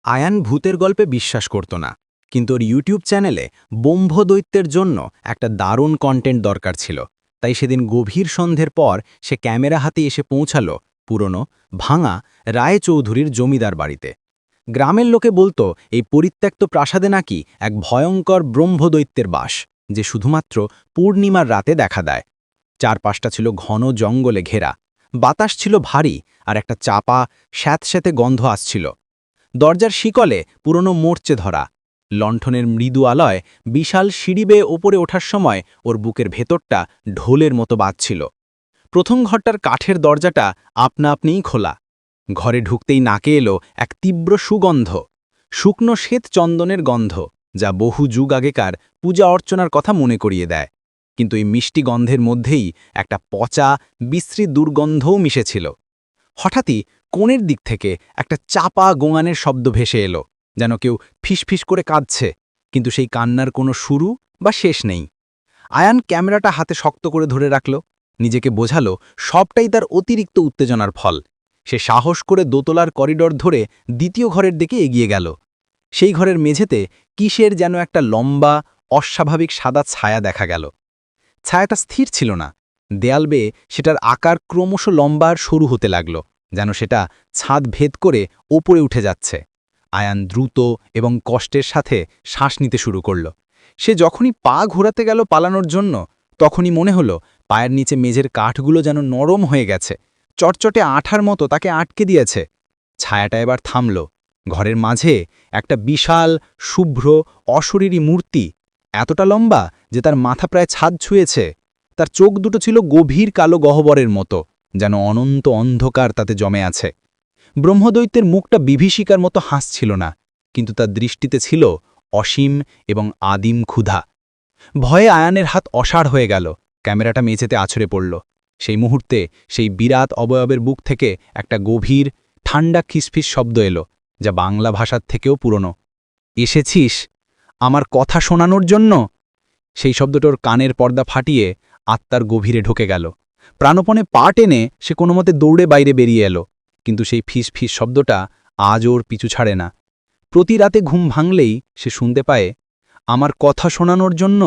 আয়ান ভূতের গল্পে বিশ্বাস করত না, কিন্তু ওর ইউটিউব চ্যানেলে ব্রহ্মদৈত্যের জন্য একটা দারুণ কন্টেন্ট দরকার ছিল। তাই সেদিন গভীর সন্ধ্যের পর সে ক্যামেরা হাতে এসে পৌঁছালো পুরনো ভাঙা রায়চৌধুরীর জমিদার বাড়িতে। গ্রামের লোকে বলতো এই পরিত্যক্ত প্রাসাদে নাকি এক ভয়ঙ্কর ব্রহ্মদৈত্যের বাস, যে শুধুমাত্র পূর্ণিমার রাতে দেখা দেয়। চারপাশটা ছিল ঘন জঙ্গলে ঘেরা, বাতাস ছিল ভারী, আর একটা চাপা স্যাঁতস্যাঁতে গন্ধ আসছিল। দরজার শিকলে পুরনো মোর্চে ধরা, লণ্ঠনের মৃদু আলয় বিশাল সিঁড়ি বেয়ে ওপরে ওঠার সময় ওর বুকের ভেতরটা ঢোলের মতো বাজছিল। প্রথম ঘরটার কাঠের দরজাটা আপনা আপনিই খোলা। ঘরে ঢুকতেই নাকে এলো এক তীব্র সুগন্ধ, শুকনো শ্বেত চন্দনের গন্ধ, যা বহু যুগ আগেকার পূজা অর্চনার কথা মনে করিয়ে দেয়। কিন্তু এই মিষ্টি গন্ধের মধ্যেই একটা পচা বিশ্রী দুর্গন্ধও মিশেছিল। হঠাৎই কোণের দিক থেকে একটা চাপা গোঙানের শব্দ ভেসে এলো, যেন কেউ ফিসফিস করে কাঁদছে, কিন্তু সেই কান্নার কোনো শুরু বা শেষ নেই। আয়ান ক্যামেরাটা হাতে শক্ত করে ধরে রাখল, নিজেকে বোঝালো সবটাই তার অতিরিক্ত উত্তেজনার ফল। সে সাহস করে দোতলার করিডর ধরে দ্বিতীয় ঘরের দিকে এগিয়ে গেল। সেই ঘরের মেঝেতে কিসের যেন একটা লম্বা অস্বাভাবিক সাদা ছায়া দেখা গেল। ছায়াটা স্থির ছিল না, দেয়াল বেয়ে সেটার আকার ক্রমশ লম্বা আর সরু হতে লাগল, যেন সেটা ছাদ ভেদ করে ওপরে উঠে যাচ্ছে। আয়ান দ্রুত এবং কষ্টের সাথে শ্বাস নিতে শুরু করল। সে যখনই পা ঘোরাতে গেল পালানোর জন্য, তখনই মনে হলো পায়ের নিচে মেঝের কাঠগুলো যেন নরম হয়ে গেছে, চটচটে আঠার মতো তাকে আটকে দিয়েছে। ছায়াটা এবার থামল। ঘরের মাঝে একটা বিশাল শুভ্র অশরীরী মূর্তি, এতটা লম্বা যে তার মাথা প্রায় ছাদ ছুঁয়েছে। তার চোখ দুটো ছিল গভীর কালো গহ্বরের মতো, যেন অনন্ত অন্ধকার তাতে জমে আছে। ব্রহ্মদৈত্যের মুখটা বিভীষিকার মতো হাসছিল না, কিন্তু তার দৃষ্টিতে ছিল অসীম এবং আদিম ক্ষুধা। ভয়ে আয়ানের হাত অসাড় হয়ে গেল, ক্যামেরাটা মেঝেতে আছড়ে পড়ল। সেই মুহূর্তে সেই বিরাট অবয়বের বুক থেকে একটা গভীর ঠান্ডা খিসফিস শব্দ এলো, যা বাংলা ভাষার থেকেও পুরনো। এসেছিস আমার কথা শোনানোর জন্য? সেই শব্দটার কানের পর্দা ফাটিয়ে আত্মার গভীরে ঢুকে গেল। প্রাণপণে পা টেনে সে কোনোমতে দৌড়ে বাইরে বেরিয়ে এলো, কিন্তু সেই ফিস ফিস শব্দটা আজ ওর পিছু ছাড়ে না। প্রতি রাতে ঘুম ভাঙলেই সে শুনতে পায়, আমার কথা শোনানোর জন্য।